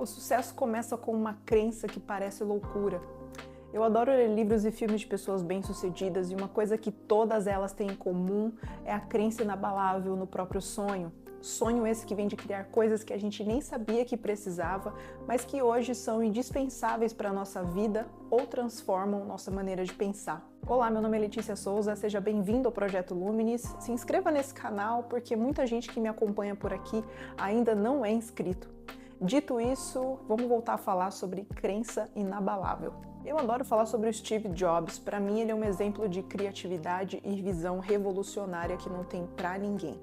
O sucesso começa com uma crença que parece loucura. Eu adoro ler livros e filmes de pessoas bem-sucedidas e uma coisa que todas elas têm em comum é a crença inabalável no próprio sonho. Sonho esse que vem de criar coisas que a gente nem sabia que precisava, mas que hoje são indispensáveis para a nossa vida ou transformam nossa maneira de pensar. Olá, meu nome é Letícia Souza, seja bem-vindo ao Projeto Luminis. Se inscreva nesse canal porque muita gente que me acompanha por aqui ainda não é inscrito. Dito isso, vamos voltar a falar sobre crença inabalável. Eu adoro falar sobre o Steve Jobs. Para mim, ele é um exemplo de criatividade e visão revolucionária que não tem pra ninguém.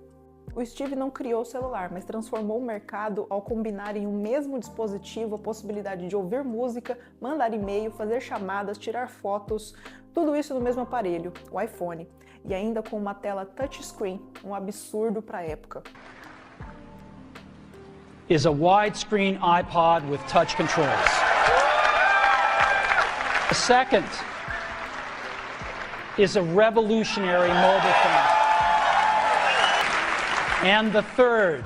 O Steve não criou o celular, mas transformou o mercado ao combinar em um mesmo dispositivo a possibilidade de ouvir música, mandar e-mail, fazer chamadas, tirar fotos, tudo isso no mesmo aparelho, o iPhone, e ainda com uma tela touchscreen, um absurdo para a época. Is a widescreen iPod with touch controls. The second is a revolutionary mobile phone. And the third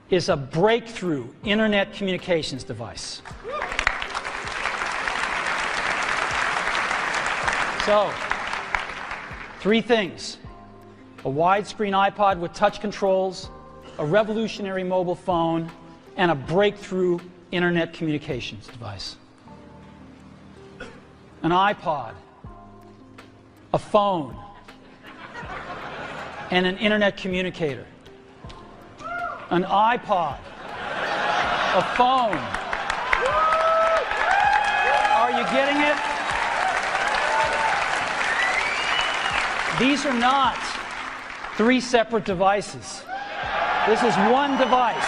is a breakthrough internet communications device. So, three things: a widescreen iPod with touch controls, a revolutionary mobile phone, and a breakthrough internet communications device. An iPod, a phone, and an internet communicator. An iPod, a phone. Are you getting it? These are not three separate devices. This is one device.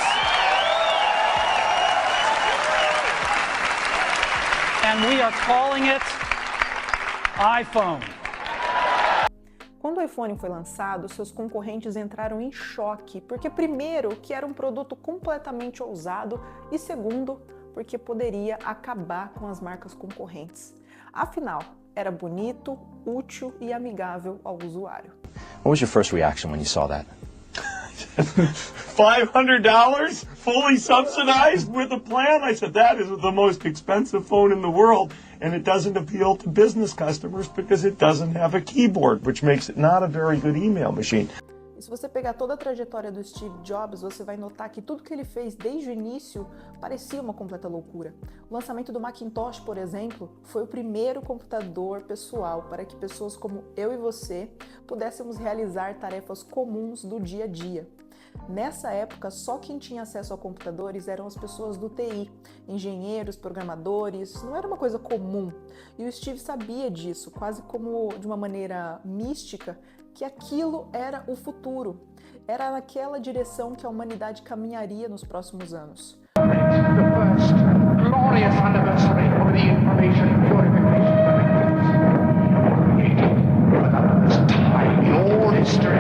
And we are calling it iPhone. Quando o iPhone foi lançado, seus concorrentes entraram em choque, porque primeiro, que era um produto completamente ousado e segundo, porque poderia acabar com as marcas concorrentes. Afinal, era bonito, útil e amigável ao usuário. What was your first reaction when you saw that? $500 fully subsidized with a plan? I said, that is the most expensive phone in the world, and it doesn't appeal to business customers because it doesn't have a keyboard, which makes it not a very good email machine. E se você pegar toda a trajetória do Steve Jobs, você vai notar que tudo que ele fez desde o início parecia uma completa loucura. O lançamento do Macintosh, por exemplo, foi o primeiro computador pessoal para que pessoas como eu e você pudéssemos realizar tarefas comuns do dia a dia. Nessa época, só quem tinha acesso a computadores eram as pessoas do TI, engenheiros, programadores, não era uma coisa comum. E o Steve sabia disso, quase como de uma maneira mística, que aquilo era o futuro. Era naquela direção que a humanidade caminharia nos próximos anos. The first glorious anniversary of the Information Purification Directives. For the first time in all history,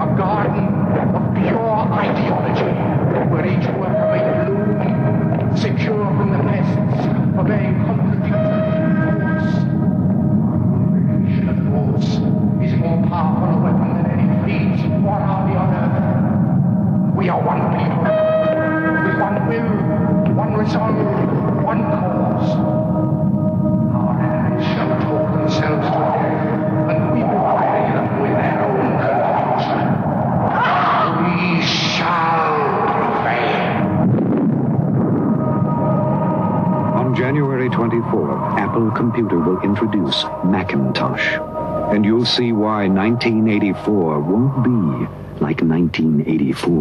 a garden of pure ideology, where each worker may bloom, secure from the pests, obeying contradictory laws. Force is more powerful a weapon than any fleet or army on earth. We are one people, with one will, one resolve, one cause. Our hands shall talk themselves to death, and we will bury them with their own conclusion. We shall prevail. On January 24th, Apple Computer will introduce Macintosh. And you'll see why 1984 won't be like 1984.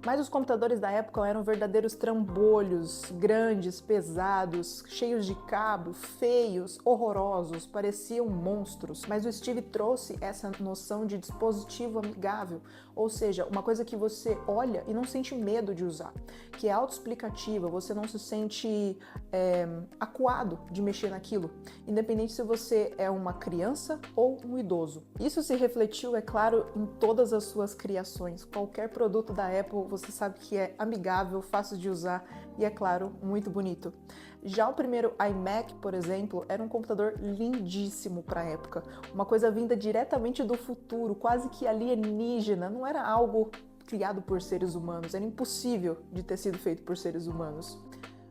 Mas os computadores da época eram verdadeiros trambolhos, grandes, pesados, cheios de cabo, feios, horrorosos, pareciam monstros. Mas o Steve trouxe essa noção de dispositivo amigável, ou seja, uma coisa que você olha e não sente medo de usar, que é autoexplicativa, você não se sente acuado de mexer naquilo, independente se você é uma criança ou um idoso. Isso se refletiu, é claro, em todas as suas criações. Qualquer produto da Apple você sabe que é amigável, fácil de usar e, é claro, muito bonito. Já o primeiro iMac, por exemplo, era um computador lindíssimo para a época. Uma coisa vinda diretamente do futuro, quase que alienígena, não era algo criado por seres humanos, era impossível de ter sido feito por seres humanos.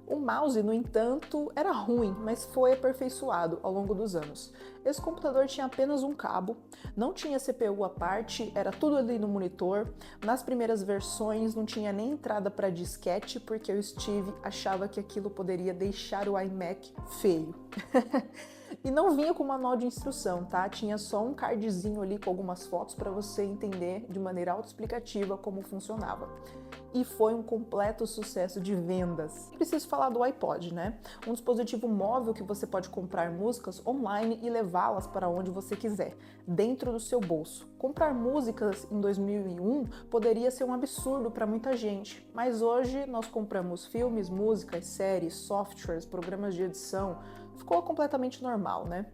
O mouse, no entanto, era ruim, mas foi aperfeiçoado ao longo dos anos. Esse computador tinha apenas um cabo, não tinha CPU à parte, era tudo ali no monitor. Nas primeiras versões não tinha nem entrada para disquete, porque o Steve achava que aquilo poderia deixar o iMac feio. E não vinha com manual de instrução, tá? Tinha só um cardzinho ali com algumas fotos para você entender de maneira autoexplicativa como funcionava. E foi um completo sucesso de vendas. Preciso falar do iPod, né? Um dispositivo móvel que você pode comprar músicas online e levá-las para onde você quiser, dentro do seu bolso. Comprar músicas em 2001 poderia ser um absurdo para muita gente, mas hoje nós compramos filmes, músicas, séries, softwares, programas de edição. Ficou completamente normal, né?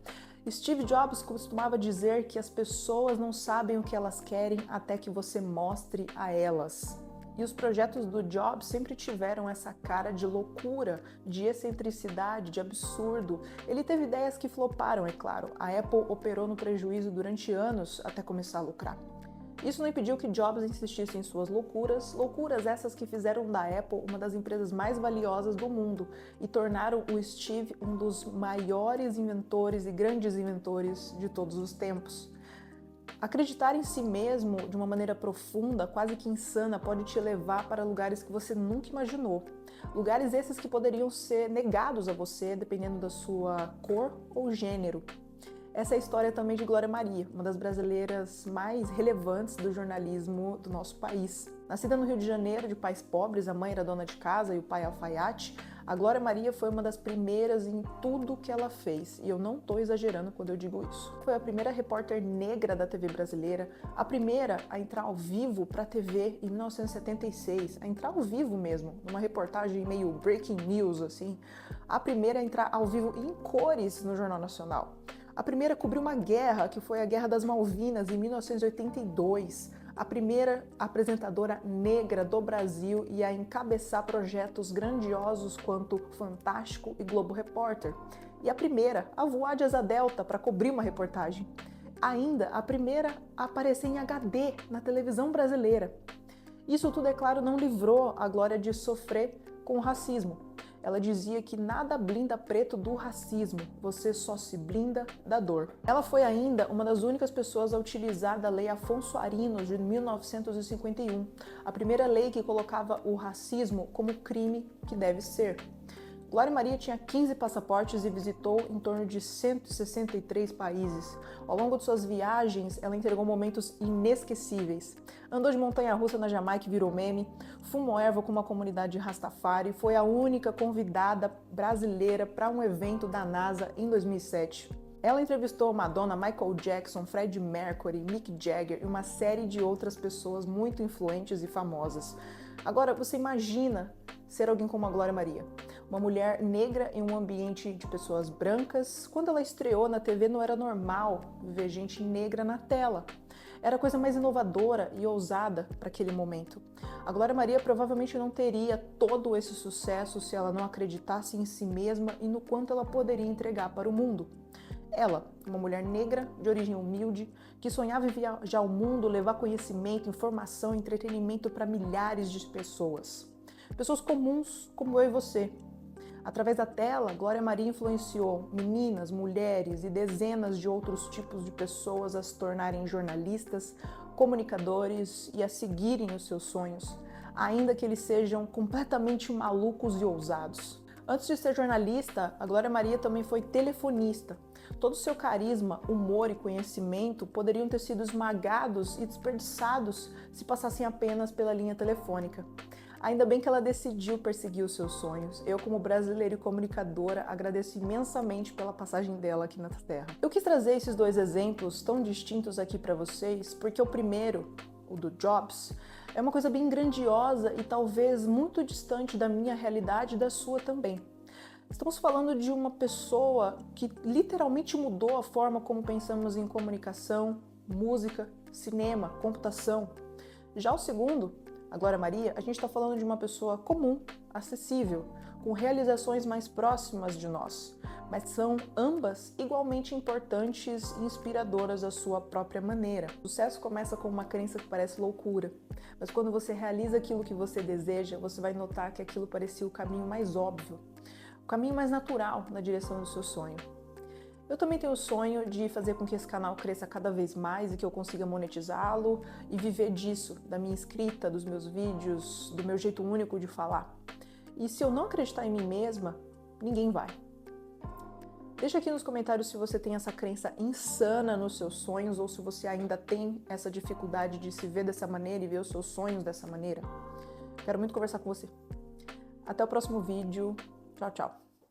Steve Jobs costumava dizer que as pessoas não sabem o que elas querem até que você mostre a elas. E os projetos do Jobs sempre tiveram essa cara de loucura, de excentricidade, de absurdo. Ele teve ideias que floparam, é claro. A Apple operou no prejuízo durante anos até começar a lucrar. Isso não impediu que Jobs insistisse em suas loucuras, loucuras essas que fizeram da Apple uma das empresas mais valiosas do mundo e tornaram o Steve um dos maiores inventores e grandes inventores de todos os tempos. Acreditar em si mesmo de uma maneira profunda, quase que insana, pode te levar para lugares que você nunca imaginou. Lugares esses que poderiam ser negados a você, dependendo da sua cor ou gênero. Essa é a história também de Glória Maria, uma das brasileiras mais relevantes do jornalismo do nosso país. Nascida no Rio de Janeiro, de pais pobres, a mãe era dona de casa e o pai alfaiate, a Glória Maria foi uma das primeiras em tudo que ela fez, e eu não estou exagerando quando eu digo isso. Foi a primeira repórter negra da TV brasileira, a primeira a entrar ao vivo para a TV em 1976, a entrar ao vivo mesmo, numa reportagem meio breaking news, assim, a primeira a entrar ao vivo em cores no Jornal Nacional. A primeira cobriu uma guerra, que foi a Guerra das Malvinas, em 1982. A primeira apresentadora negra do Brasil e a encabeçar projetos grandiosos quanto Fantástico e Globo Repórter. E a primeira a voar de asa delta para cobrir uma reportagem. Ainda a primeira a aparecer em HD na televisão brasileira. Isso tudo, é claro, não livrou a Glória de sofrer com o racismo. Ela dizia que nada blinda preto do racismo, você só se blinda da dor. Ela foi ainda uma das únicas pessoas a utilizar da Lei Afonso Arinos de 1951, a primeira lei que colocava o racismo como crime que deve ser. Glória Maria tinha 15 passaportes e visitou em torno de 163 países. Ao longo de suas viagens, ela entregou momentos inesquecíveis. Andou de montanha-russa na Jamaica e virou meme, fumou erva com uma comunidade Rastafari, foi a única convidada brasileira para um evento da NASA em 2007. Ela entrevistou Madonna, Michael Jackson, Freddie Mercury, Mick Jagger e uma série de outras pessoas muito influentes e famosas. Agora, você imagina ser alguém como a Glória Maria, uma mulher negra em um ambiente de pessoas brancas. Quando ela estreou na TV, não era normal ver gente negra na tela. Era a coisa mais inovadora e ousada para aquele momento. A Glória Maria provavelmente não teria todo esse sucesso se ela não acreditasse em si mesma e no quanto ela poderia entregar para o mundo. Ela, uma mulher negra, de origem humilde, que sonhava em viajar ao mundo, levar conhecimento, informação e entretenimento para milhares de pessoas. Pessoas comuns como eu e você. Através da tela, Glória Maria influenciou meninas, mulheres e dezenas de outros tipos de pessoas a se tornarem jornalistas, comunicadores e a seguirem os seus sonhos, ainda que eles sejam completamente malucos e ousados. Antes de ser jornalista, a Glória Maria também foi telefonista. Todo o seu carisma, humor e conhecimento poderiam ter sido esmagados e desperdiçados se passassem apenas pela linha telefônica. Ainda bem que ela decidiu perseguir os seus sonhos. Eu, como brasileira e comunicadora, agradeço imensamente pela passagem dela aqui na Terra. Eu quis trazer esses dois exemplos tão distintos aqui para vocês, porque o primeiro, o do Jobs, é uma coisa bem grandiosa e talvez muito distante da minha realidade e da sua também. Estamos falando de uma pessoa que literalmente mudou a forma como pensamos em comunicação, música, cinema, computação. Já o segundo, a Glória Maria, a gente está falando de uma pessoa comum, acessível, com realizações mais próximas de nós, mas são ambas igualmente importantes e inspiradoras à sua própria maneira. O sucesso começa com uma crença que parece loucura, mas quando você realiza aquilo que você deseja, você vai notar que aquilo parecia o caminho mais óbvio, o caminho mais natural na direção do seu sonho. Eu também tenho o sonho de fazer com que esse canal cresça cada vez mais e que eu consiga monetizá-lo e viver disso, da minha escrita, dos meus vídeos, do meu jeito único de falar. E se eu não acreditar em mim mesma, ninguém vai. Deixa aqui nos comentários se você tem essa crença insana nos seus sonhos ou se você ainda tem essa dificuldade de se ver dessa maneira e ver os seus sonhos dessa maneira. Quero muito conversar com você. Até o próximo vídeo. Tchau, tchau.